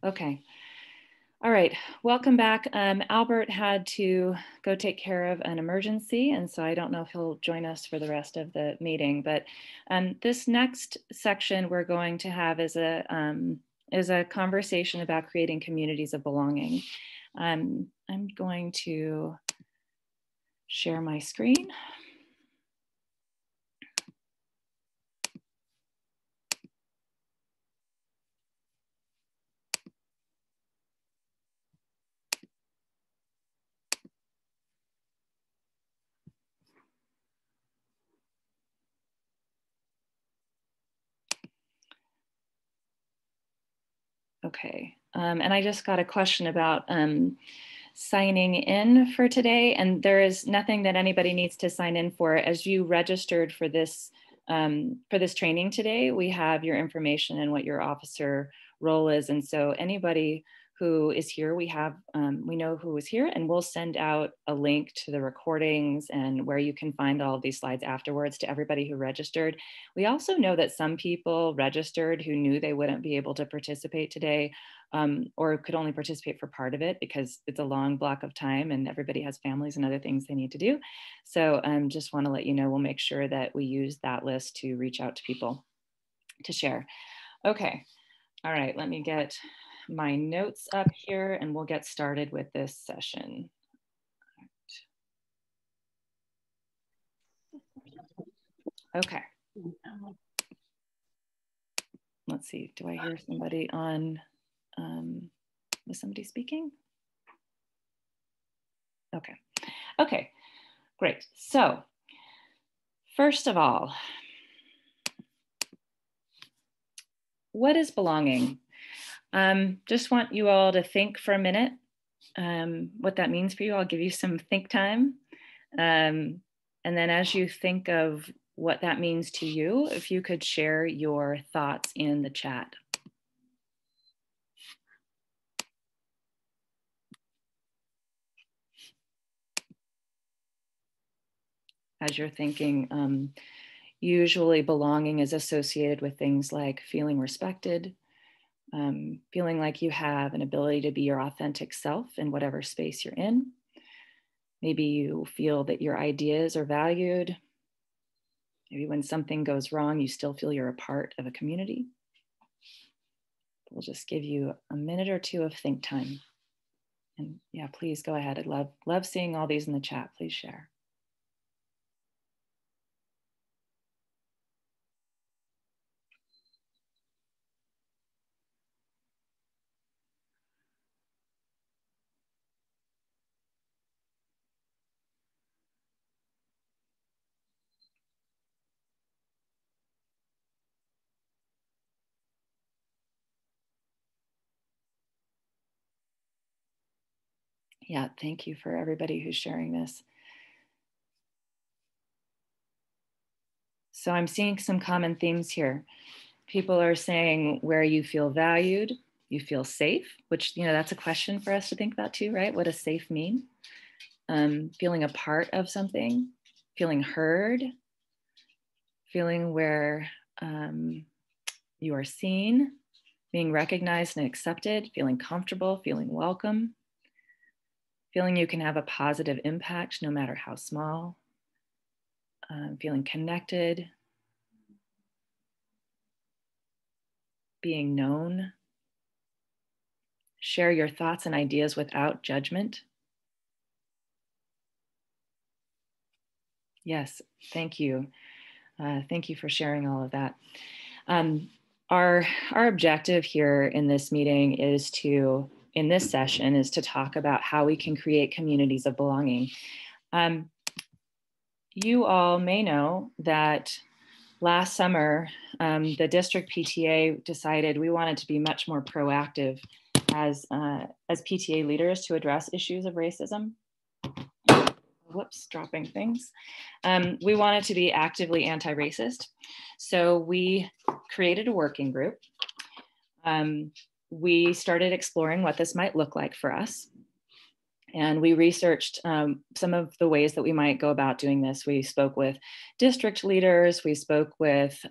Okay. All right. Welcome back. Albert had to go take care of an emergency, and so I don't know if he'll join us for the rest of the meeting. But this next section we're going to have is a conversation about creating communities of belonging. I'm going to share my screen. Okay, and I just got a question about signing in for today, and there is nothing that anybody needs to sign in for. As you registered for this training today, we have your information and what your officer role is, and so anybody who is here, we know who is here, and we'll send out a link to the recordings and where you can find all of these slides afterwards to everybody who registered. We also know that some people registered who knew they wouldn't be able to participate today, or could only participate for part of it because it's a long block of time and everybody has families and other things they need to do. So just want to let you know, we'll make sure that we use that list to reach out to people to share. Okay, all right, let me get my notes up here and we'll get started with this session. Okay. Let's see, do I hear somebody on, was somebody speaking? Okay, okay, great. So first of all, what is belonging? Just want you all to think for a minute what that means for you. I'll give you some think time. And then as you think of what that means to you, if you could share your thoughts in the chat. As you're thinking, usually belonging is associated with things like feeling respected, feeling like you have an ability to be your authentic self in whatever space you're in. Maybe you feel that your ideas are valued. Maybe when something goes wrong, you still feel you're a part of a community. We'll just give you a minute or two of think time. And yeah, please go ahead. I love seeing all these in the chat. Please share. Yeah, thank you for everybody who's sharing this. So I'm seeing some common themes here. People are saying where you feel valued, you feel safe, which, that's a question for us to think about too, right? What does safe mean? Feeling a part of something, feeling heard, feeling where you are seen, being recognized and accepted, feeling comfortable, feeling welcome, feeling you can have a positive impact no matter how small, feeling connected, being known, share your thoughts and ideas without judgment. Yes, thank you. Thank you for sharing all of that. Our objective here in this meeting in this session is to talk about how we can create communities of belonging. You all may know that last summer, the district PTA decided we wanted to be much more proactive as PTA leaders to address issues of racism. Whoops, dropping things. We wanted to be actively anti-racist. So we created a working group. We started exploring what this might look like for us. And we researched some of the ways that we might go about doing this. We spoke with district leaders, we spoke with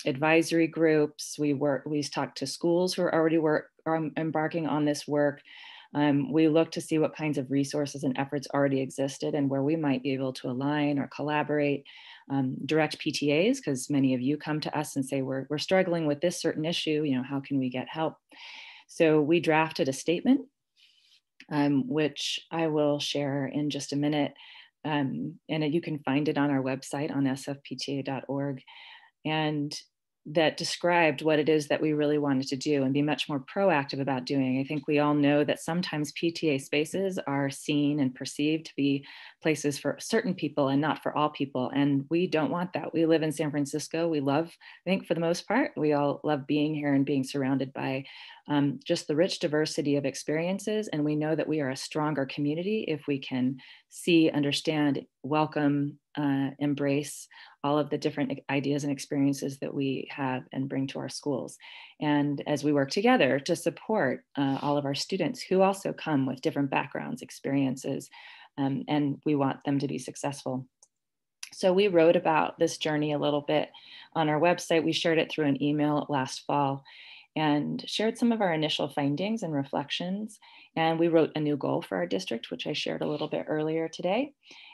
advisory groups, we talked to schools who are already embarking on this work. We looked to see what kinds of resources and efforts already existed and where we might be able to align or collaborate. Direct PTAs, because many of you come to us and say, we're struggling with this certain issue, how can we get help? So we drafted a statement, which I will share in just a minute. And you can find it on our website on sfpta.org. And that described what it is that we really wanted to do and be much more proactive about doing. I think we all know that sometimes PTA spaces are seen and perceived to be places for certain people and not for all people. And we don't want that. We live in San Francisco. We love, I think for the most part, we all love being here and being surrounded by just the rich diversity of experiences. And we know that we are a stronger community if we can see, understand, welcome, embrace all of the different ideas and experiences that we have and bring to our schools. And as we work together to support all of our students who also come with different backgrounds, experiences, and we want them to be successful. So we wrote about this journey a little bit on our website. We shared it through an email last fall and shared some of our initial findings and reflections. And we wrote a new goal for our district, which I shared a little bit earlier today.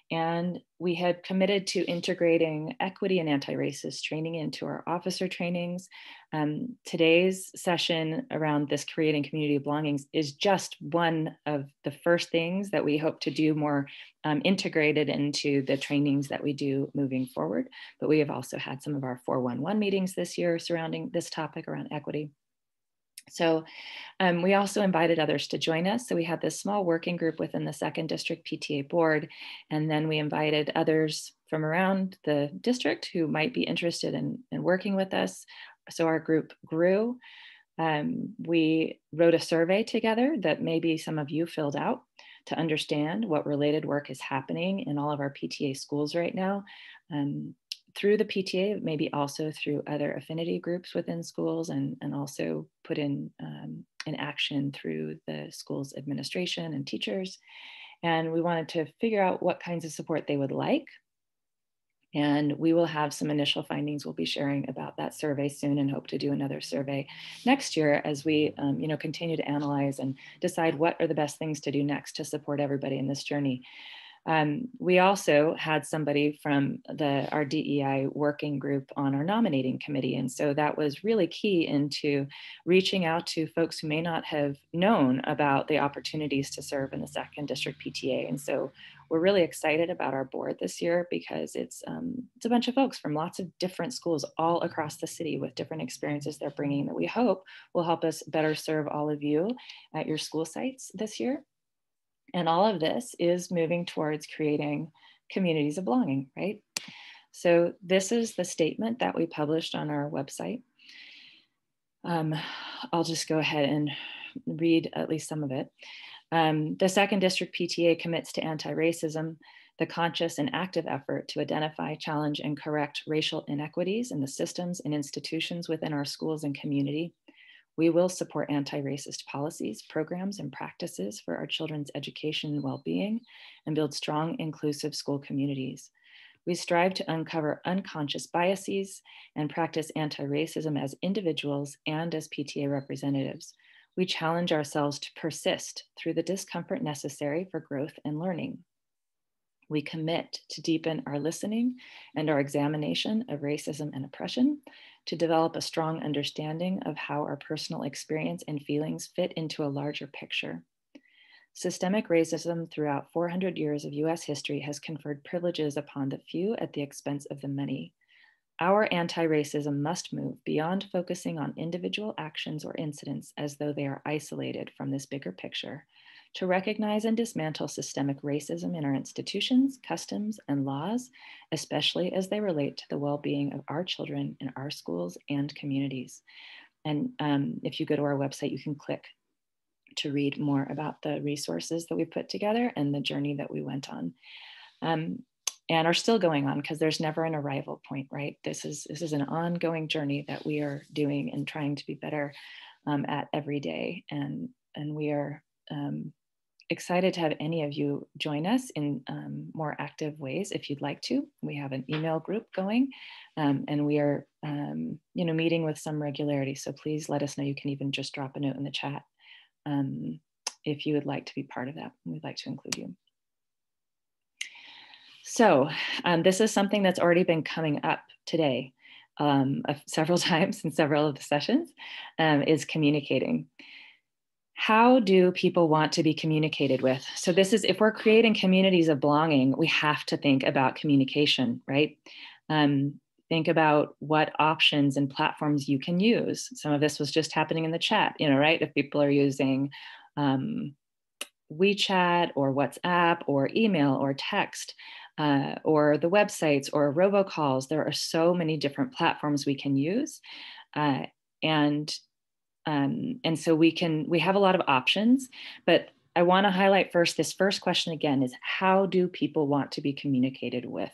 And we had committed to integrating equity and anti-racist training into our officer trainings. Today's session around this creating community belongings is just one of the first things that we hope to do more integrated into the trainings that we do moving forward. But we have also had some of our 411 meetings this year surrounding this topic around equity. So we also invited others to join us. So we had this small working group within the 2nd District PTA board, and then we invited others from around the district who might be interested in working with us. So our group grew. We wrote a survey together that maybe some of you filled out to understand what related work is happening in all of our PTA schools right now. Through the PTA, maybe also through other affinity groups within schools, and also put in action through the school's administration and teachers. And we wanted to figure out what kinds of support they would like. And we will have some initial findings we'll be sharing about that survey soon, and hope to do another survey next year as we continue to analyze and decide what are the best things to do next to support everybody in this journey. We also had somebody from our DEI working group on our nominating committee. And so that was really key into reaching out to folks who may not have known about the opportunities to serve in the 2nd District PTA. And so we're really excited about our board this year because it's a bunch of folks from lots of different schools all across the city with different experiences they're bringing that we hope will help us better serve all of you at your school sites this year. And all of this is moving towards creating communities of belonging, right? So this is the statement that we published on our website. I'll just go ahead and read at least some of it. The 2nd District PTA commits to anti-racism, the conscious and active effort to identify, challenge, and correct racial inequities in the systems and institutions within our schools and community. We will support anti-racist policies, programs, and practices for our children's education and well-being, and build strong, inclusive school communities. We strive to uncover unconscious biases and practice anti-racism as individuals and as PTA representatives. We challenge ourselves to persist through the discomfort necessary for growth and learning. We commit to deepen our listening and our examination of racism and oppression, to develop a strong understanding of how our personal experience and feelings fit into a larger picture. Systemic racism throughout 400 years of US history has conferred privileges upon the few at the expense of the many. Our anti-racism must move beyond focusing on individual actions or incidents as though they are isolated from this bigger picture, to recognize and dismantle systemic racism in our institutions, customs, and laws, especially as they relate to the well-being of our children in our schools and communities. And if you go to our website, you can click to read more about the resources that we put together and the journey that we went on. And are still going on, because there's never an arrival point, right? This is an ongoing journey that we are doing and trying to be better at every day. And we are excited to have any of you join us in more active ways if you'd like to. We have an email group going, and we are meeting with some regularity. So please let us know. You can even just drop a note in the chat if you would like to be part of that. We'd like to include you. So this is something that's already been coming up today several times in several of the sessions, is communicating. How do people want to be communicated with? So this is, if we're creating communities of belonging, we have to think about communication, right? Think about what options and platforms you can use. Some of this was just happening in the chat, right? If people are using WeChat or WhatsApp or email or text, or the websites or robocalls, there are so many different platforms we can use. And so we have a lot of options, but I want to highlight first, this first question again is, how do people want to be communicated with?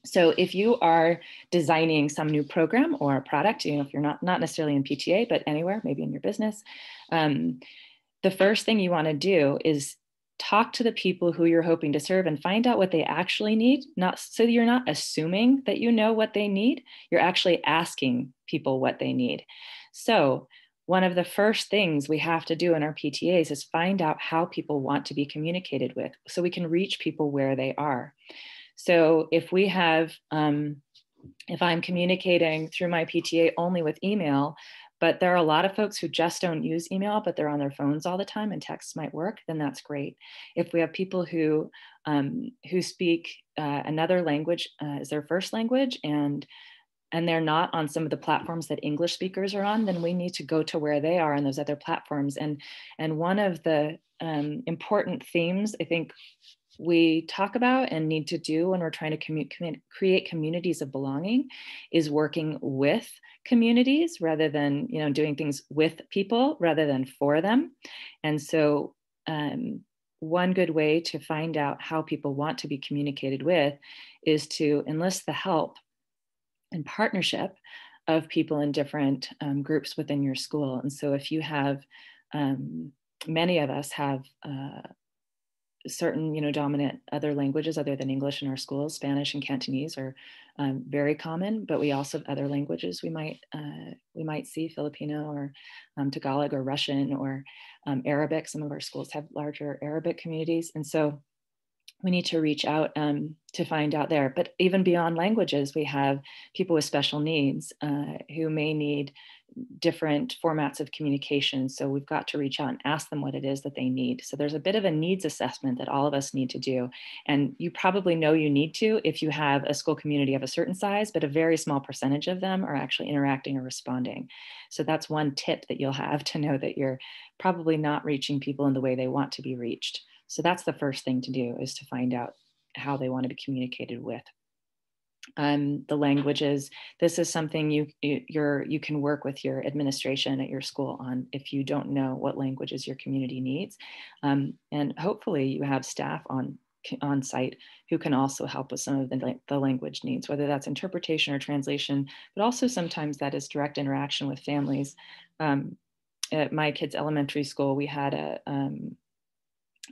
So if you are designing some new program or a product, if you're not necessarily in PTA, but anywhere, maybe in your business, the first thing you want to do is talk to the people who you're hoping to serve and find out what they actually need. So you're not assuming that you know what they need, you're actually asking people what they need. So one of the first things we have to do in our PTAs is find out how people want to be communicated with, so we can reach people where they are. So if we have, if I'm communicating through my PTA only with email, but there are a lot of folks who just don't use email, but they're on their phones all the time and texts might work, then that's great. If we have people who speak another language as their first language, and they're not on some of the platforms that English speakers are on, then we need to go to where they are on those other platforms. And one of the important themes I think we talk about and need to do when we're trying to create communities of belonging is working with communities rather than doing things with people rather than for them. And so one good way to find out how people want to be communicated with is to enlist the help and partnership of people in different groups within your school. And so if you have, many of us have certain dominant other languages other than English in our schools. Spanish and Cantonese are very common, but we also have other languages we might see, Filipino or Tagalog or Russian or Arabic. Some of our schools have larger Arabic communities, and so we need to reach out to find out there. But even beyond languages, we have people with special needs who may need different formats of communication. So we've got to reach out and ask them what it is that they need. So there's a bit of a needs assessment that all of us need to do. And you probably know you need to if you have a school community of a certain size, but a very small percentage of them are actually interacting or responding. So that's one tip that you'll have to know that you're probably not reaching people in the way they want to be reached. So that's the first thing to do, is to find out how they want to be communicated with. The languages, this is something you can work with your administration at your school on if you don't know what languages your community needs. And hopefully you have staff on site who can also help with some of the language needs, whether that's interpretation or translation, but also sometimes that is direct interaction with families. At my kids' elementary school, we had a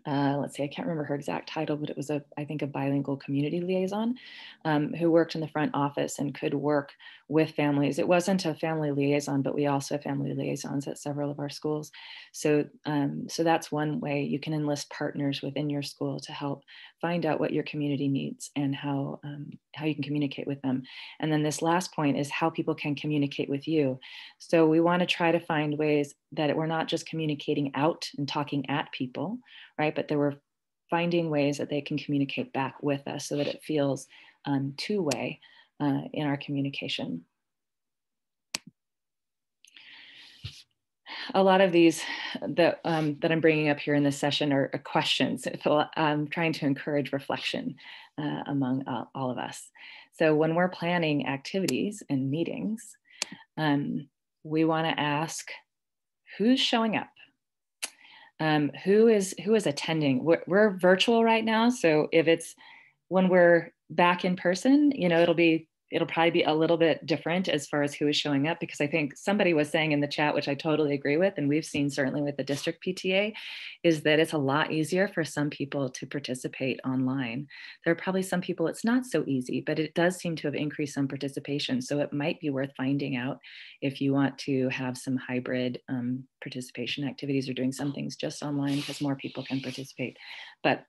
let's see, I can't remember her exact title, but it was I think a bilingual community liaison who worked in the front office and could work with families. It wasn't a family liaison, but we also have family liaisons at several of our schools. So, so that's one way you can enlist partners within your school to help find out what your community needs and how you can communicate with them. And then this last point is how people can communicate with you. So we want to try to find ways that we're not just communicating out and talking at people, right? But that we're finding ways that they can communicate back with us so that it feels two-way in our communication. A lot of these that I'm bringing up here in this session are questions. I'm trying to encourage reflection among all of us. So when we're planning activities and meetings, we want to ask, who's showing up? Who is attending? We're virtual right now, so if it's when we're back in person, it'll be it'll probably be a little bit different as far as who is showing up, because I think somebody was saying in the chat, which I totally agree with, and we've seen certainly with the district PTA, is that it's a lot easier for some people to participate online. There are probably some people it's not so easy, but it does seem to have increased some participation. So it might be worth finding out if you want to have some hybrid participation activities, or doing some things just online because more people can participate. But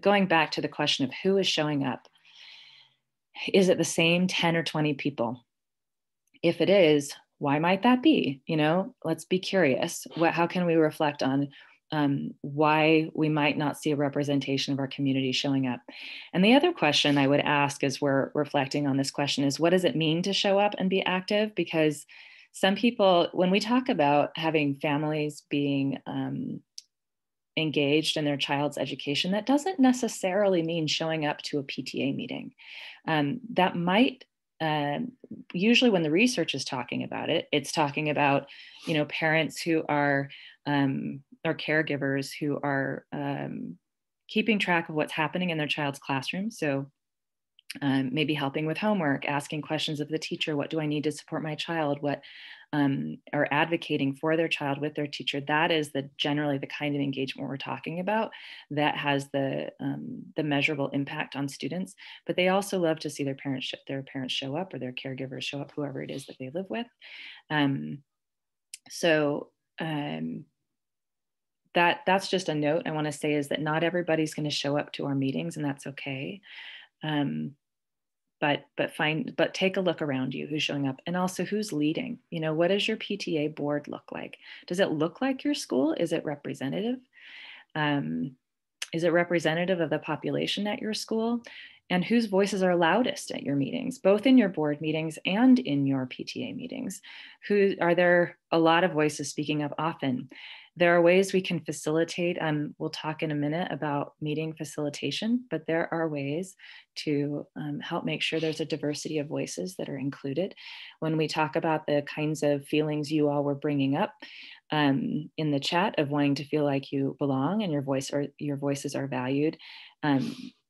going back to the question of who is showing up, is it the same 10 or 20 people? If it is, why might that be? You know, let's be curious. How can we reflect on why we might not see a representation of our community showing up? And the other question I would ask as we're reflecting on this question is, what does it mean to show up and be active? Because some people, when we talk about having families being engaged in their child's education, that doesn't necessarily mean showing up to a PTA meeting. That might, usually when the research is talking about it, it's talking about, you know, parents who are, or caregivers who are keeping track of what's happening in their child's classroom. So maybe helping with homework, asking questions of the teacher, what do I need to support my child? Or advocating for their child with their teacher. That is generally the kind of engagement we're talking about that has the measurable impact on students. But they also love to see their parents show up, or their caregivers show up, whoever it is that they live with. That's just a note I want to say, is that not everybody's going to show up to our meetings, and that's okay. But take a look around you, who's showing up, and also who's leading. You know, what does your PTA board look like? Does it look like your school? Is it representative? Is it representative of the population at your school? And whose voices are loudest at your meetings, both in your board meetings and in your PTA meetings? Are there a lot of voices speaking up often? There are ways we can facilitate. We'll talk in a minute about meeting facilitation, but there are ways to help make sure there's a diversity of voices that are included. When we talk about the kinds of feelings you all were bringing up in the chat of wanting to feel like you belong and your voices are valued,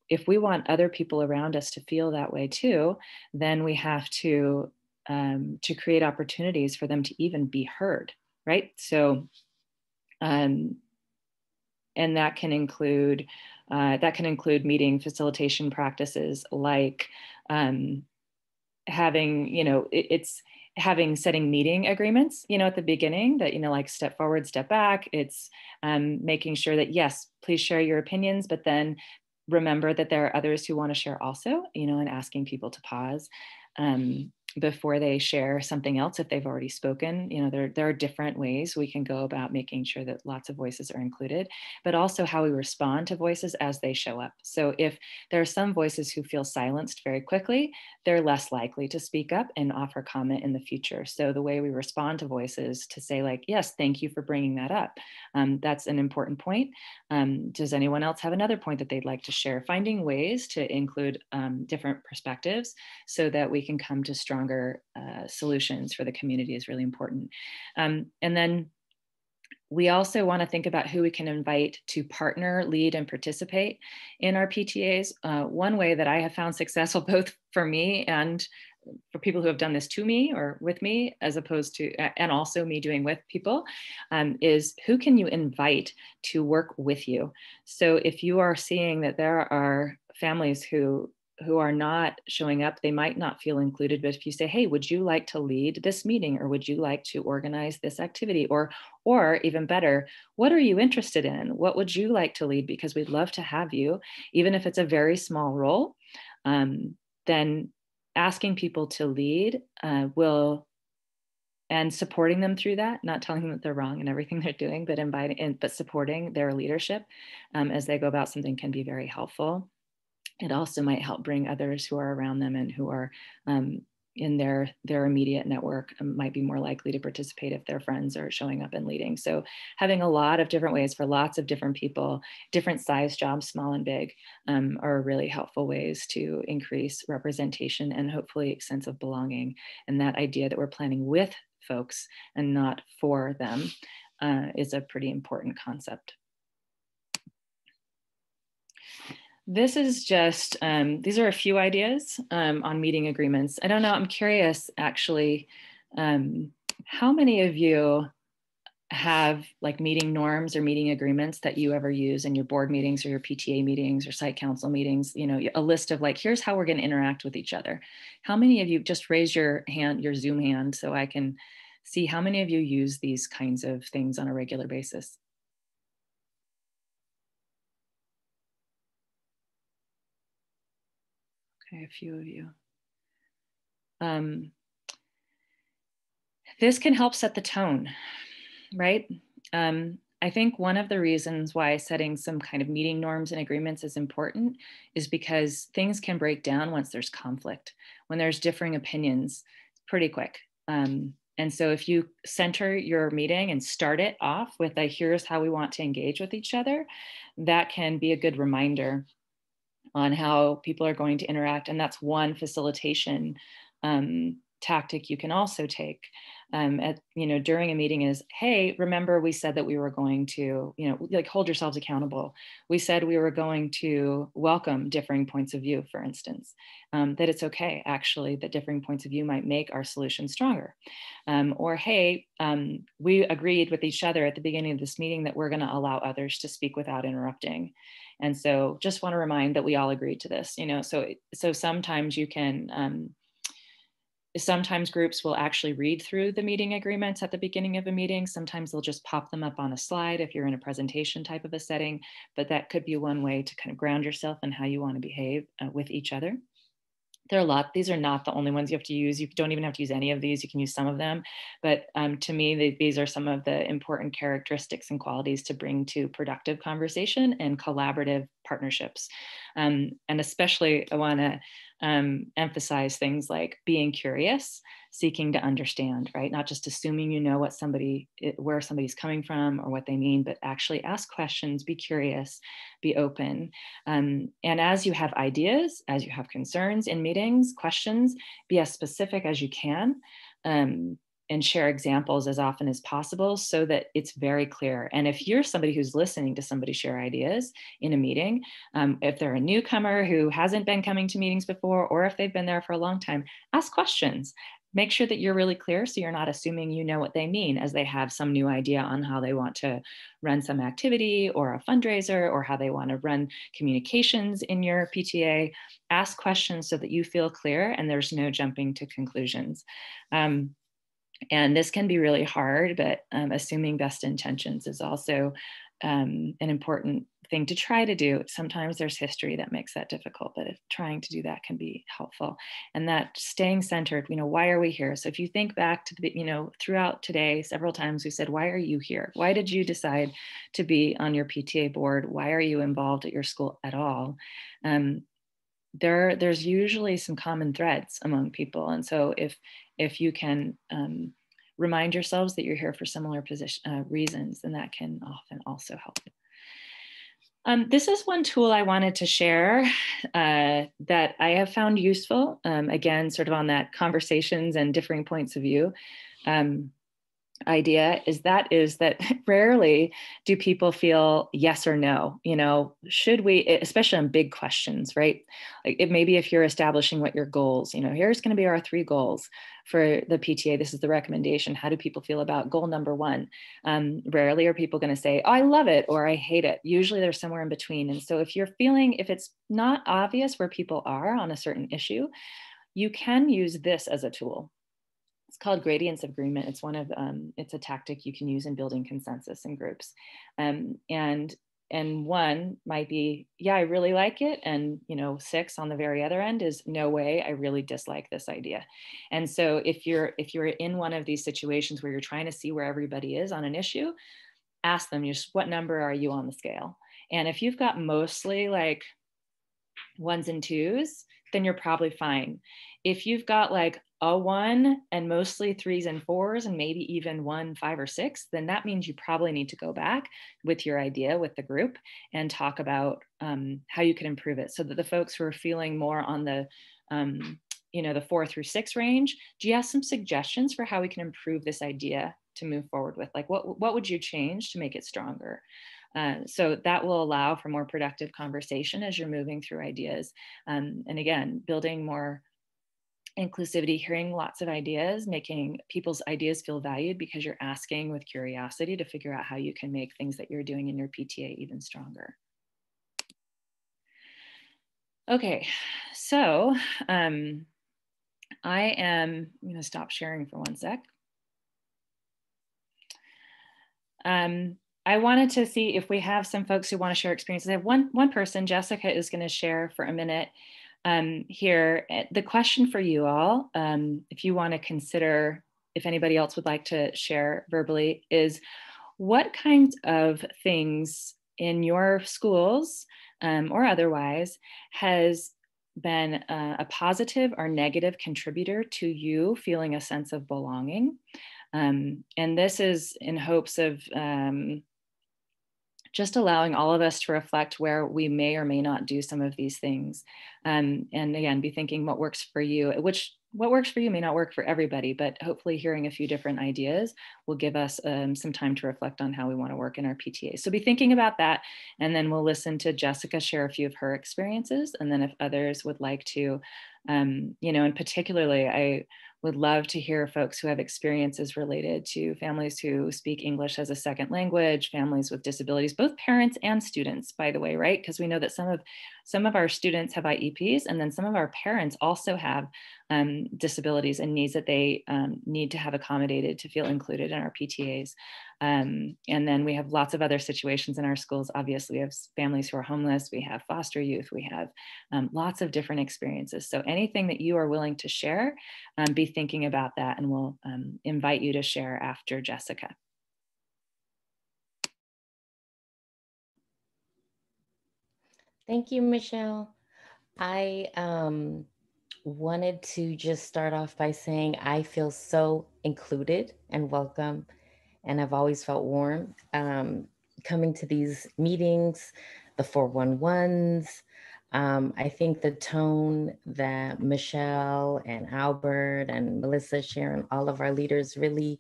if we want other people around us to feel that way too, then we have to create opportunities for them to even be heard, right? So. And that can include meeting facilitation practices like setting meeting agreements, you know, at the beginning that, you know, like step forward, step back. It's making sure that, yes, please share your opinions, but then remember that there are others who want to share also, you know, and asking people to pause before they share something else if they've already spoken. You know, there are different ways we can go about making sure that lots of voices are included, but also how we respond to voices as they show up. So if there are some voices who feel silenced very quickly, they're less likely to speak up and offer comment in the future. So the way we respond to voices, to say like, yes, thank you for bringing that up. That's an important point. Does anyone else have another point that they'd like to share? Finding ways to include different perspectives so that we can come to stronger solutions for the community is really important. And then we also want to think about who we can invite to partner, lead, and participate in our PTAs. One way that I have found successful, both for me and for people who have done this to me or with me, as opposed to, and also me doing with people, is who can you invite to work with you? So if you are seeing that there are families who are not showing up, they might not feel included. But if you say, hey, would you like to lead this meeting, or would you like to organize this activity? Or even better, what are you interested in? What would you like to lead? Because we'd love to have you, even if it's a very small role. Then asking people to lead and supporting them through that, not telling them that they're wrong in everything they're doing, but supporting their leadership as they go about something can be very helpful. It also might help bring others who are around them and who are in their immediate network might be more likely to participate if their friends are showing up and leading. So having a lot of different ways for lots of different people, different size jobs, small and big, are really helpful ways to increase representation and hopefully a sense of belonging. And that idea that we're planning with folks and not for them is a pretty important concept. This is just, these are a few ideas on meeting agreements. I don't know, I'm curious actually, how many of you have like meeting norms or meeting agreements that you ever use in your board meetings or your PTA meetings or site council meetings, you know, a list of like, here's how we're going to interact with each other. How many of you, just raise your hand, your Zoom hand, so I can see how many of you use these kinds of things on a regular basis? Okay, a few of you. Um, this can help set the tone, right? I think one of the reasons why setting some kind of meeting norms and agreements is important is because things can break down once there's conflict, when there's differing opinions, pretty quick. And so if you center your meeting and start it off with a here's how we want to engage with each other, that can be a good reminder on how people are going to interact. And that's one facilitation tactic you can also take during a meeting is, hey, remember we said that we were going to, like hold yourselves accountable. We said we were going to welcome differing points of view, for instance, that it's okay actually that differing points of view might make our solution stronger. Or, hey, we agreed with each other at the beginning of this meeting that we're going to allow others to speak without interrupting. And so just want to remind that we all agreed to this, so sometimes you can, sometimes groups will actually read through the meeting agreements at the beginning of a meeting. Sometimes they'll just pop them up on a slide if you're in a presentation type of a setting, but that could be one way to kind of ground yourself in how you want to behave with each other. There are a lot. These are not the only ones you have to use. You don't even have to use any of these. You can use some of them. But to me, these are some of the important characteristics and qualities to bring to productive conversation and collaborative partnerships. And especially, I want to emphasize things like being curious, seeking to understand, right? Not just assuming you know where somebody's coming from or what they mean, but actually ask questions, be curious, be open. And as you have ideas, as you have concerns in meetings, questions, be as specific as you can. And share examples as often as possible so that it's very clear. And if you're somebody who's listening to somebody share ideas in a meeting, if they're a newcomer who hasn't been coming to meetings before, or if they've been there for a long time, ask questions. Make sure that you're really clear so you're not assuming you know what they mean as they have some new idea on how they want to run some activity or a fundraiser or how they want to run communications in your PTA. Ask questions so that you feel clear and there's no jumping to conclusions. And this can be really hard, but assuming best intentions is also an important thing to try to do. Sometimes there's history that makes that difficult, but if trying to do that can be helpful. And that staying centered, why are we here? So if you think back to the, throughout today, several times we said, why are you here? Why did you decide to be on your PTA board? Why are you involved at your school at all? There's usually some common threads among people. And so if you can remind yourselves that you're here for similar reasons, then that can often also help. This is one tool I wanted to share that I have found useful, again, sort of on that conversations and differing points of view idea is that rarely do people feel yes or no, should we, especially on big questions, right? Like maybe if you're establishing what your goals, here's going to be our 3 goals for the PTA. This is the recommendation. How do people feel about goal number 1? Rarely are people going to say, oh, I love it, or I hate it. Usually they're somewhere in between. And so if it's not obvious where people are on a certain issue, you can use this as a tool. It's called gradients of agreement. It's it's a tactic you can use in building consensus in groups. And one might be, yeah, I really like it. And 6 on the very other end is no way, I really dislike this idea. And so if you're in one of these situations where you're trying to see where everybody is on an issue, ask them just what number are you on the scale? And if you've got mostly like 1s and 2s, then you're probably fine. If you've got like a 1 and mostly 3s and 4s and maybe even 1, 5, or 6, then that means you probably need to go back with your idea with the group and talk about how you can improve it so that the folks who are feeling more on the the 4 through 6 range, do you have some suggestions for how we can improve this idea to move forward with? Like what would you change to make it stronger? So that will allow for more productive conversation as you're moving through ideas. And again, building more inclusivity, hearing lots of ideas, making people's ideas feel valued because you're asking with curiosity to figure out how you can make things that you're doing in your PTA even stronger. Okay, so I'm going to stop sharing for one sec. I wanted to see if we have some folks who want to share experiences. I have one person, Jessica, is going to share for a minute here. The question for you all, if you want to consider, if anybody else would like to share verbally, is what kinds of things in your schools or otherwise has been a positive or negative contributor to you feeling a sense of belonging? And this is in hopes of just allowing all of us to reflect where we may or may not do some of these things. And again, be thinking what works for you, what works for you may not work for everybody, but hopefully hearing a few different ideas will give us some time to reflect on how we want to work in our PTA. So be thinking about that, and then we'll listen to Jessica share a few of her experiences. And then if others would like to, and particularly, I would love to hear folks who have experiences related to families who speak English as a second language, families with disabilities, both parents and students, by the way, right? Because we know that some of our students have IEPs, and then some of our parents also have disabilities and needs that they need to have accommodated to feel included in our PTAs. And then we have lots of other situations in our schools. Obviously, we have families who are homeless, we have foster youth, we have lots of different experiences. So anything that you are willing to share, be thinking about that, and we'll invite you to share after Jessica. Thank you, Michelle. I wanted to just start off by saying I feel so included and welcome, and I've always felt warm coming to these meetings, the 411s. I think the tone that Michelle and Albert and Melissa, Sharon, all of our leaders really,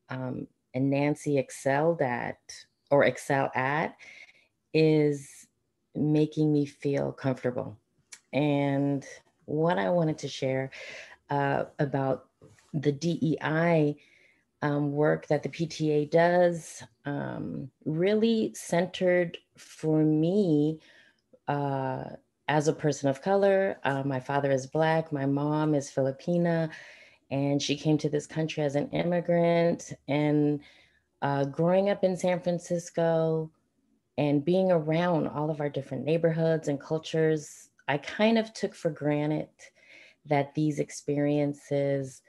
and Nancy excel at is making me feel comfortable. And what I wanted to share about the DEI work that the PTA does really centered for me as a person of color. My father is Black, my mom is Filipina, and she came to this country as an immigrant. And growing up in San Francisco and being around all of our different neighborhoods and cultures, I kind of took for granted that these experiences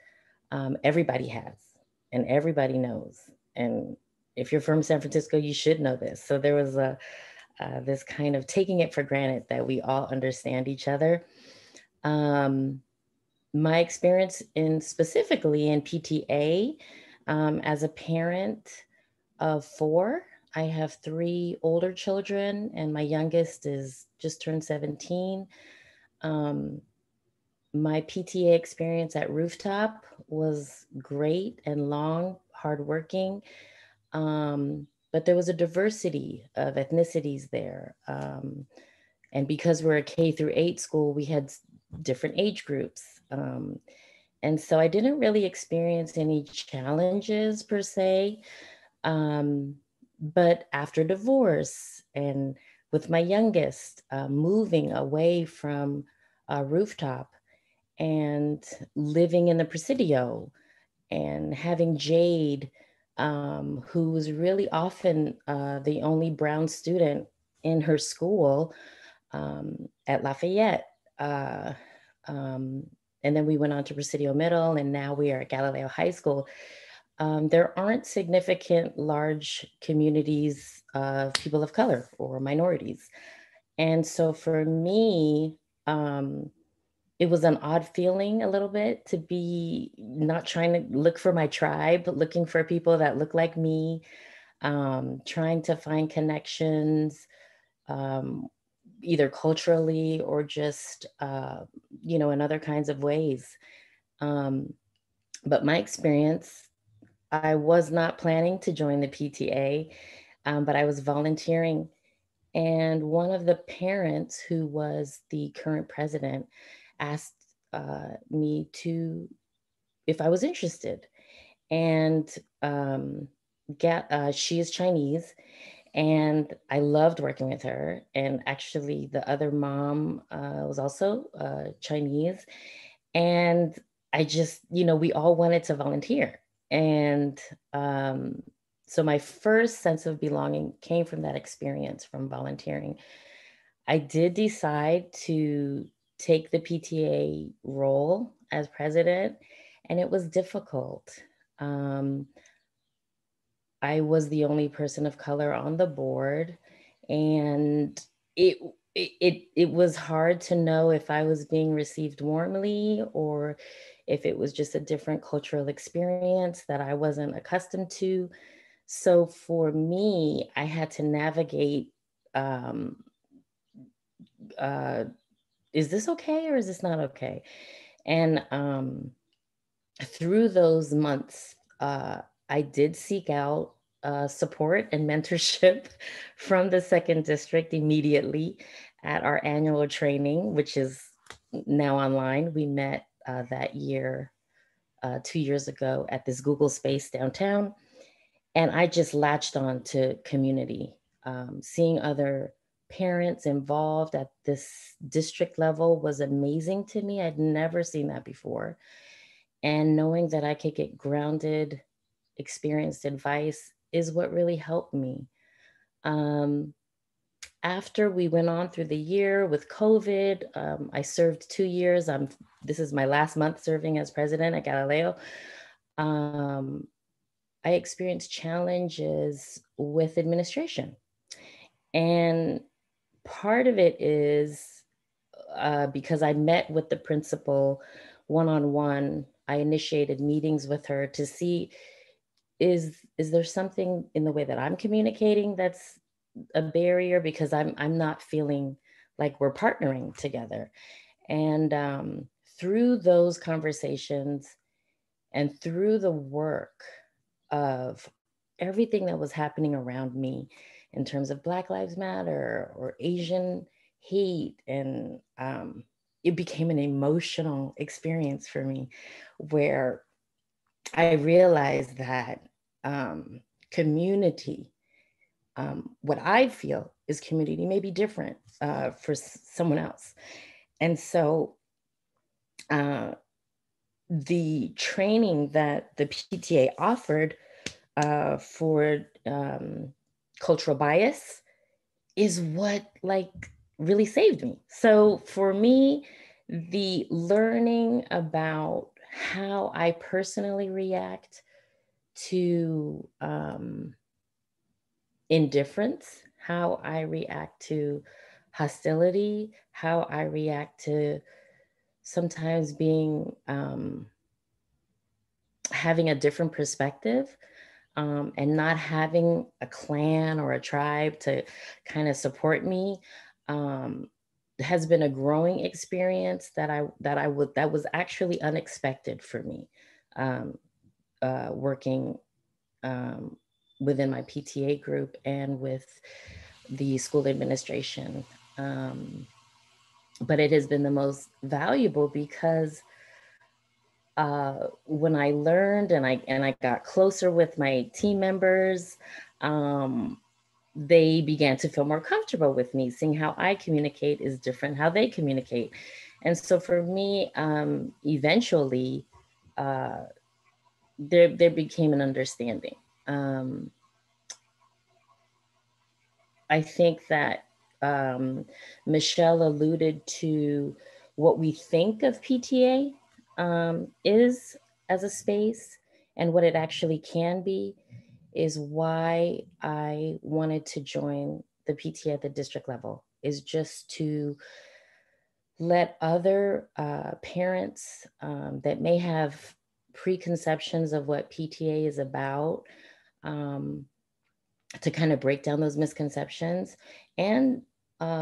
everybody has and everybody knows. And if you're from San Francisco, you should know this. So there was this kind of taking it for granted that we all understand each other. My experience specifically in PTA as a parent of 4, I have 3 older children, and my youngest is just turned 17. My PTA experience at Rooftop was great and long, hardworking, but there was a diversity of ethnicities there. And because we're a K through 8 school, we had different age groups. And so I didn't really experience any challenges per se. But after divorce and with my youngest moving away from Rooftop and living in the Presidio and having Jade, who was really often the only brown student in her school at Lafayette. And then we went on to Presidio Middle, and now we are at Galileo High School. There aren't significant large communities of people of color or minorities. And so for me, it was an odd feeling a little bit to be not trying to look for my tribe, but looking for people that look like me, trying to find connections, either culturally or just, in other kinds of ways. But my experience, I was not planning to join the PTA. but I was volunteering. And one of the parents, who was the current president, asked me to, if I was interested. And she is Chinese, and I loved working with her. And actually, the other mom was also Chinese. And I just, we all wanted to volunteer. And so my first sense of belonging came from that experience, from volunteering. I did decide to take the PTA role as president, and it was difficult. Um, I was the only person of color on the board, and it was hard to know if I was being received warmly or if it was just a different cultural experience that I wasn't accustomed to. So for me, I had to navigate, um, uh, is this okay or is this not okay? And through those months, I did seek out support and mentorship from the second district immediately at our annual training, which is now online. We met that year, 2 years ago, at this Google space downtown. And I just latched on to community, seeing other parents involved at this district level was amazing to me. I'd never seen that before. And knowing that I could get grounded, experienced advice is what really helped me. Um, After we went on through the year with COVID, I served 2 years. This is my last month serving as president at Galileo. I experienced challenges with administration. And part of it is because I met with the principal one-on-one. I initiated meetings with her to see, is there something in the way that I'm communicating that's a barrier, because I'm not feeling like we're partnering together. And through those conversations and through the work of everything that was happening around me in terms of Black Lives Matter or Asian hate, and it became an emotional experience for me, where I realized that community, what I feel is community, may be different for someone else. And so the training that the PTA offered for cultural bias is what really saved me. So for me, the learning about how I personally react to indifference, how I react to hostility, how I react to sometimes being having a different perspective, and not having a clan or a tribe to kind of support me, has been a growing experience that was actually unexpected for me, working within my PTA group and with the school administration. But it has been the most valuable because when I learned and I got closer with my team members, they began to feel more comfortable with me, seeing how I communicate is different, how they communicate. And so for me, eventually, there became an understanding. I think that Michelle alluded to what we think of PTA is as a space, and what it actually can be, is why I wanted to join the PTA at the district level, is just to let other parents that may have preconceptions of what PTA is about, to kind of break down those misconceptions. And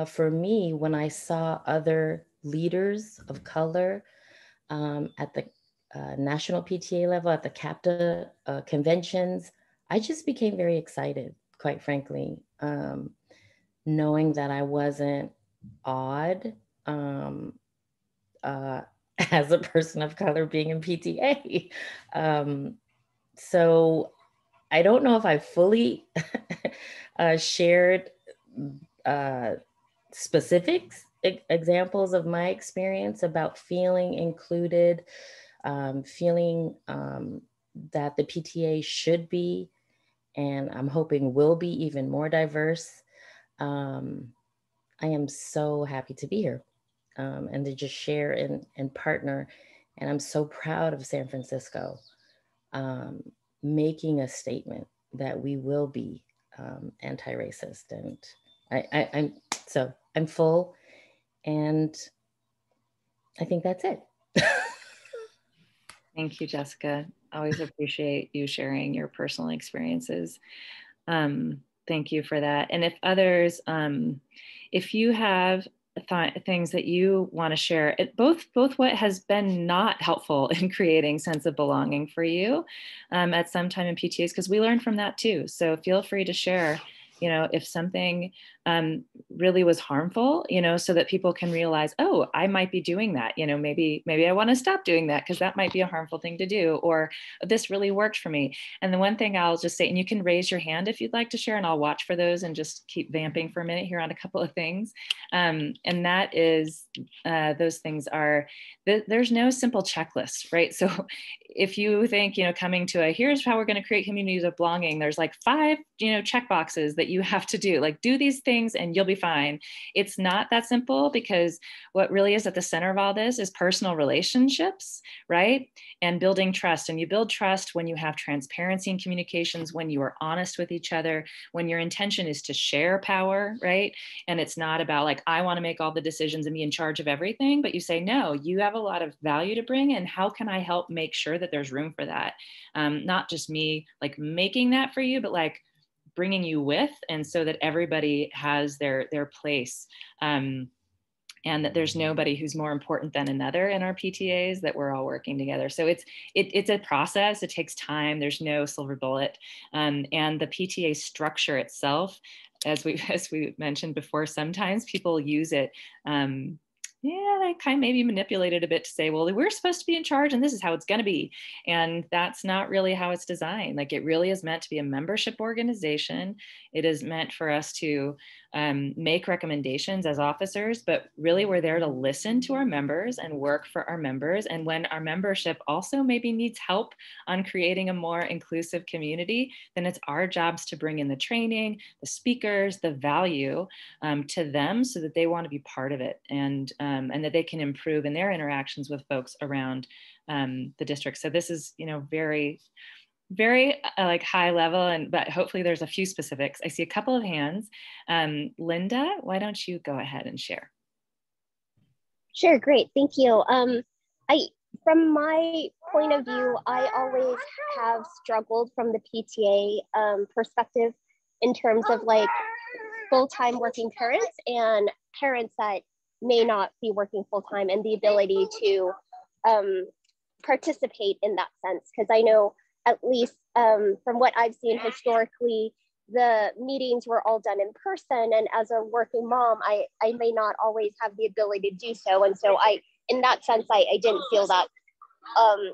for me, when I saw other leaders of color at the national PTA level, at the CAPTA conventions, I just became very excited quite frankly, knowing that I wasn't odd as a person of color being in PTA. So I don't know if I fully shared specifics, examples of my experience about feeling included, feeling that the PTA should be, and I'm hoping will be, even more diverse. I am so happy to be here and to just share and partner. And I'm so proud of San Francisco making a statement that we will be anti-racist. And I'm full, and I think that's it. Thank you, Jessica. Always appreciate you sharing your personal experiences. Thank you for that. And if others, if you have things that you want to share, both what has been not helpful in creating sense of belonging for you at some time in PTAs, because we learn from that too. So feel free to share, if something really was harmful, so that people can realize, oh, I might be doing that. Maybe I want to stop doing that because that might be a harmful thing to do, or this really worked for me. And the one thing I'll just say, and you can raise your hand if you'd like to share, and I'll watch for those and just keep vamping for a minute here on a couple of things. And that is, those things are, there's no simple checklist, right? So if you think, coming to here's how we're going to create communities of belonging, there's like 5, check boxes that you have to do, like do these things and you'll be fine. It's not that simple, because what really is at the center of all this is personal relationships, right? And building trust. And you build trust when you have transparency in communications, when you are honest with each other, when your intention is to share power, right? And it's not about like, I want to make all the decisions and be in charge of everything, but you say, no, you have a lot of value to bring, and how can I help make sure that there's room for that? Not just me like making that for you, but like bringing you with, and so that everybody has their place. And that there's nobody who's more important than another in our PTAs, that we're all working together. So it's a process. It takes time. There's no silver bullet. And the PTA structure itself, as we mentioned before, sometimes people use it. They kind of maybe manipulate it a bit to say, well, we're supposed to be in charge and this is how it's going to be. And that's not really how it's designed. Like, it really is meant to be a membership organization. It is meant for us to make recommendations as officers, but really we're there to listen to our members and work for our members. And when our membership also maybe needs help on creating a more inclusive community, then it's our jobs to bring in the training, the speakers, the value to them, so that they want to be part of it, and that they can improve in their interactions with folks around the district. So this is, very like high level, but hopefully there's a few specifics. I see a couple of hands. Linda, why don't you go ahead and share? Sure, great, thank you. From my point of view, I always have struggled from the PTA perspective in terms of like full-time working parents and parents that may not be working full-time, and the ability to participate in that sense. Because I know, at least from what I've seen historically, the meetings were all done in person, and as a working mom, I may not always have the ability to do so. And so in that sense, I didn't feel that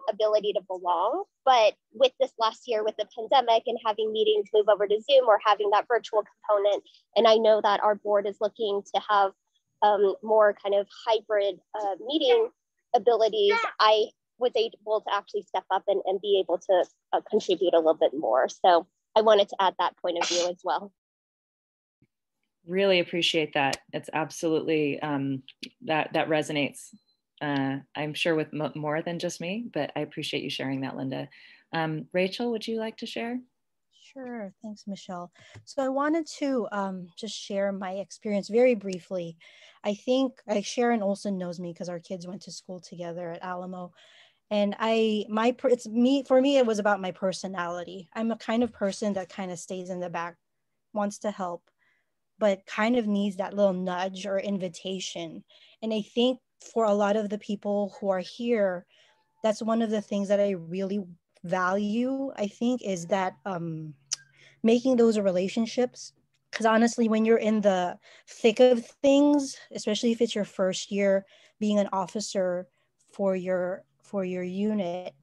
ability to belong. But with this last year, with the pandemic and having meetings move over to Zoom or having that virtual component, and I know that our board is looking to have more kind of hybrid meeting abilities, I was able to actually step up and be able to contribute a little bit more. So I wanted to add that point of view as well. Really appreciate that. It's absolutely, that resonates, I'm sure, with more than just me, but I appreciate you sharing that, Linda. Rachel, would you like to share? Sure, thanks, Michelle. So I wanted to just share my experience very briefly. I think Sharon Olson knows me because our kids went to school together at Alamo. And for me, it was about my personality. I'm a kind of person that kind of stays in the back, wants to help, but kind of needs that little nudge or invitation. And I think for a lot of the people who are here, that's one of the things that I really value, I think, is that making those relationships. Because honestly, when you're in the thick of things, especially if it's your first year being an officer for your unit,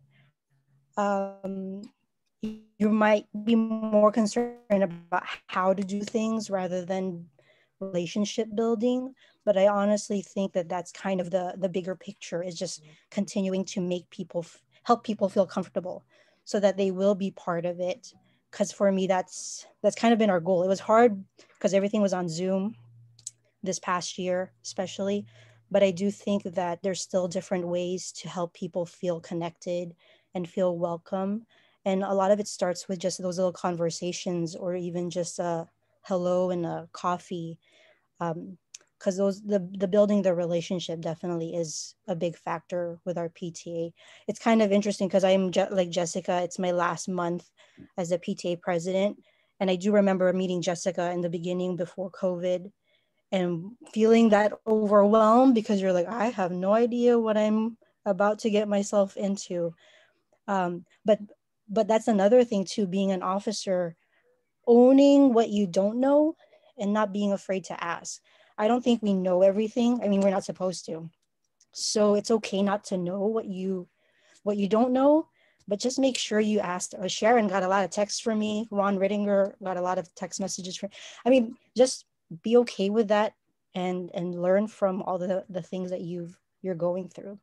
you might be more concerned about how to do things rather than relationship building. But I honestly think that that's kind of the bigger picture, is just continuing to make people help people feel comfortable so that they will be part of it. Because for me, that's kind of been our goal. It was hard because everything was on Zoom this past year, especially. But I do think that there's still different ways to help people feel connected and feel welcome. And a lot of it starts with just those little conversations, or even just a hello and a coffee. Because the building the relationship definitely is a big factor with our PTA. It's kind of interesting because I'm like Jessica, it's my last month as a PTA president. And I do remember meeting Jessica in the beginning before COVID and feeling that overwhelmed because you're like, I have no idea what I'm about to get myself into. But that's another thing too, being an officer, owning what you don't know and not being afraid to ask. I don't think we know everything. I mean, we're not supposed to. So it's okay not to know what you don't know, but just make sure you ask. Sharon got a lot of texts from me. Ron Rittinger got a lot of text messages from. I mean, just be okay with that and learn from all the things that you're going through.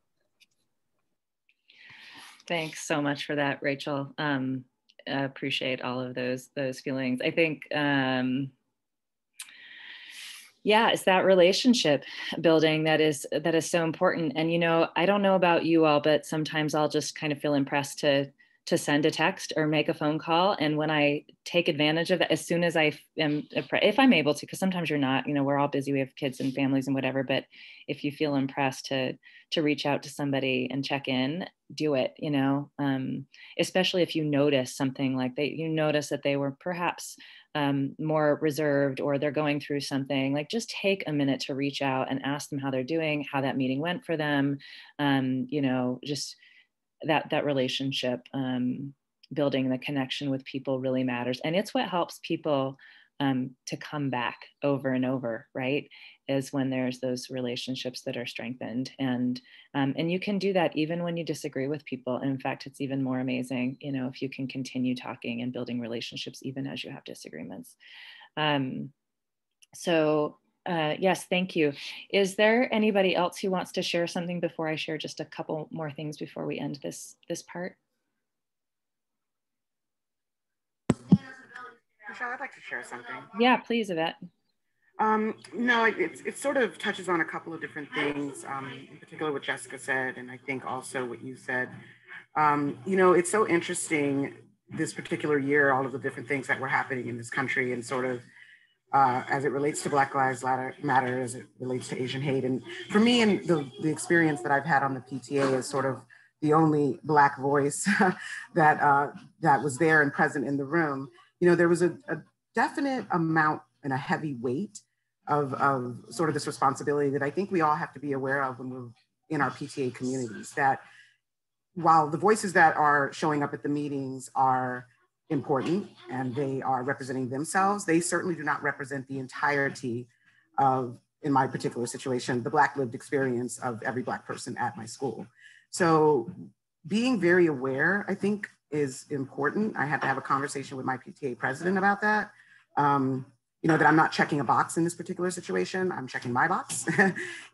Thanks so much for that, Rachel. I appreciate all of those feelings. I think, yeah, it's that relationship building that is so important. And, you know, I don't know about you all, but sometimes I'll just kind of feel impressed to send a text or make a phone call. And when I take advantage of that, as soon as I am, if I'm able to, because sometimes you're not, you know, we're all busy, we have kids and families and whatever, but if you feel impressed to reach out to somebody and check in, do it, you know, especially if you notice something like that, you notice that they were perhaps more reserved or they're going through something, like just take a minute to reach out and ask them how they're doing, how that meeting went for them, you know, just that relationship building, the connection with people really matters. And it's what helps people to come back over and over, right? Is when there's those relationships that are strengthened. And you can do that even when you disagree with people. In fact, it's even more amazing, you know, if you can continue talking and building relationships, even as you have disagreements. Yes, thank you. Is there anybody else who wants to share something before I share just a couple more things before we end this part? Michelle, I'd like to share something. Yeah, please, Yvette. No, it sort of touches on a couple of different things, in particular what Jessica said, and I think also what you said. You know, it's so interesting this particular year, all of the different things that were happening in this country, and sort of as it relates to Black Lives Matter, as it relates to Asian hate. And for me, and the experience that I've had on the PTA is sort of the only Black voice that was there and present in the room. You know, there was a definite amount and a heavy weight of sort of this responsibility that I think we all have to be aware of when we're in our PTA communities, that while the voices that are showing up at the meetings are important and they are representing themselves, they certainly do not represent the entirety of, in my particular situation, the Black lived experience of every Black person at my school. So being very aware, I think, is important. I had to have a conversation with my PTA president about that. You know, that I'm not checking a box in this particular situation, I'm checking my box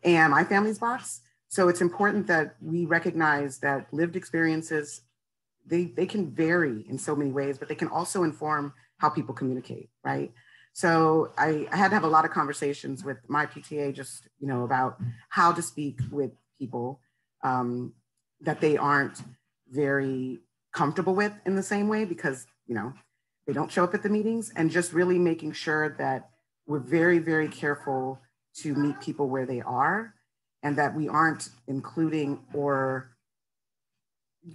and my family's box. So it's important that we recognize that lived experiences, they can vary in so many ways, but they can also inform how people communicate, right? So I had to have a lot of conversations with my PTA, just, you know, about how to speak with people that they aren't very comfortable with in the same way, because, you know, they don't show up at the meetings, and just really making sure that we're very, very careful to meet people where they are, and that we aren't including or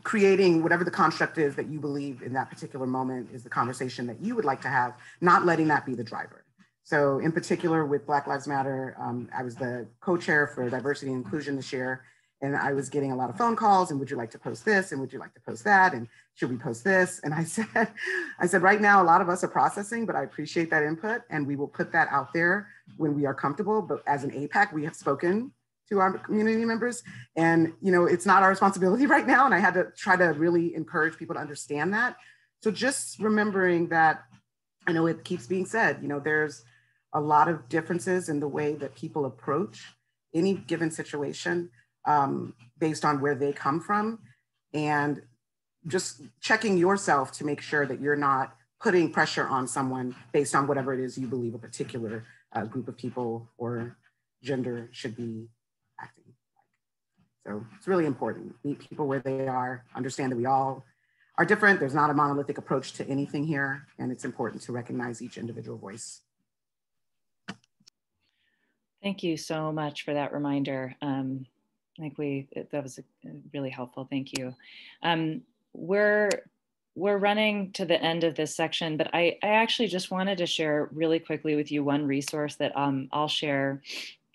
creating whatever the construct is that you believe in that particular moment is the conversation that you would like to have, not letting that be the driver. So in particular with Black Lives Matter, I was the co-chair for diversity and inclusion this year. And I was getting a lot of phone calls and would you like to post this? And would you like to post that? And should we post this? And I said, right now, a lot of us are processing, but I appreciate that input. And we will put that out there when we are comfortable. But as an APAC, we have spoken to our community members. And, you know, it's not our responsibility right now. And I had to try to really encourage people to understand that. So just remembering that, I know it keeps being said, you know, there's a lot of differences in the way that people approach any given situation based on where they come from, and just checking yourself to make sure that you're not putting pressure on someone based on whatever it is you believe a particular group of people or gender should be acting like. So it's really important. Meet people where they are, understand that we all are different. There's not a monolithic approach to anything here, and it's important to recognize each individual voice. Thank you so much for that reminder. That was really helpful. Thank you. We're running to the end of this section, but I actually just wanted to share really quickly with you one resource that I'll share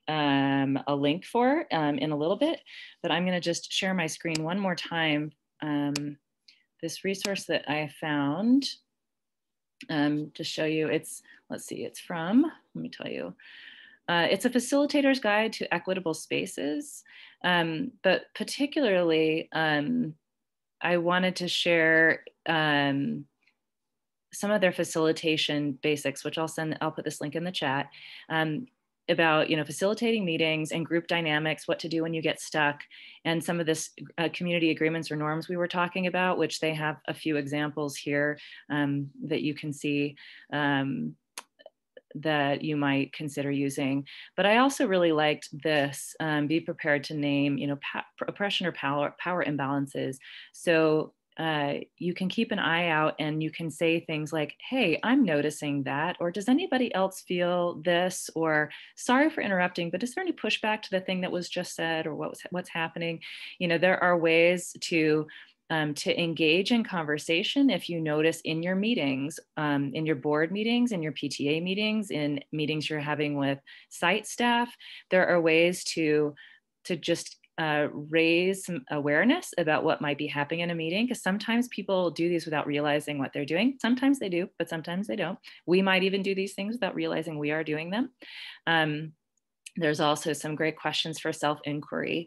a link for in a little bit, but I'm gonna just share my screen one more time. This resource that I found to show you, let's see, it's from, let me tell you. It's a facilitator's guide to equitable spaces, but particularly I wanted to share some of their facilitation basics, which I'll put this link in the chat, about, you know, facilitating meetings and group dynamics, what to do when you get stuck, and some of this community agreements or norms we were talking about, which they have a few examples here that you can see that you might consider using. But I also really liked this, be prepared to name, you know, oppression or power imbalances. So you can keep an eye out and you can say things like, hey, I'm noticing that, or does anybody else feel this, or sorry for interrupting, but is there any pushback to the thing that was just said, or what's happening? You know, there are ways to engage in conversation. If you notice in your meetings, in your board meetings, in your PTA meetings, in meetings you're having with site staff, there are ways to just raise some awareness about what might be happening in a meeting, because sometimes people do these without realizing what they're doing. Sometimes they do, but sometimes they don't. We might even do these things without realizing we are doing them. There's also some great questions for self-inquiry,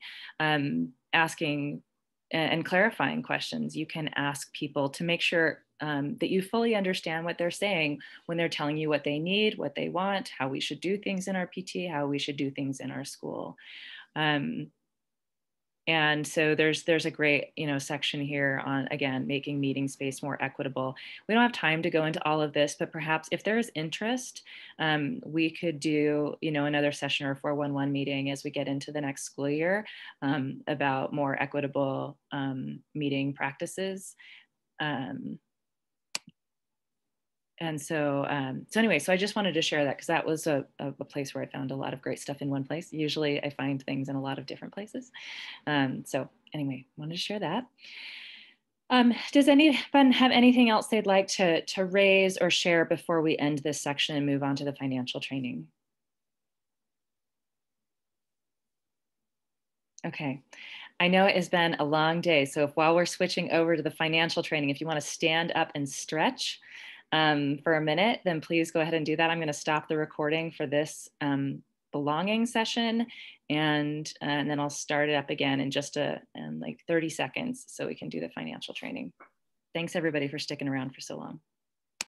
asking and clarifying questions you can ask people to make sure that you fully understand what they're saying when they're telling you what they need, what they want, how we should do things in our PTA, how we should do things in our school. And so there's a great, you know, section here on, again, making meeting space more equitable. We don't have time to go into all of this, but perhaps if there is interest, we could do, you know, another session or 411 meeting as we get into the next school year about more equitable meeting practices. And so, anyway, so I just wanted to share that because that was a place where I found a lot of great stuff in one place. Usually I find things in a lot of different places. So anyway, wanted to share that. Does anyone have anything else they'd like to raise or share before we end this section and move on to the financial training? Okay. I know it has been a long day. So while we're switching over to the financial training, if you want to stand up and stretch for a minute, then please go ahead and do that. I'm going to stop the recording for this belonging session, and then I'll start it up again in just like 30 seconds so we can do the financial training. Thanks everybody for sticking around for so long.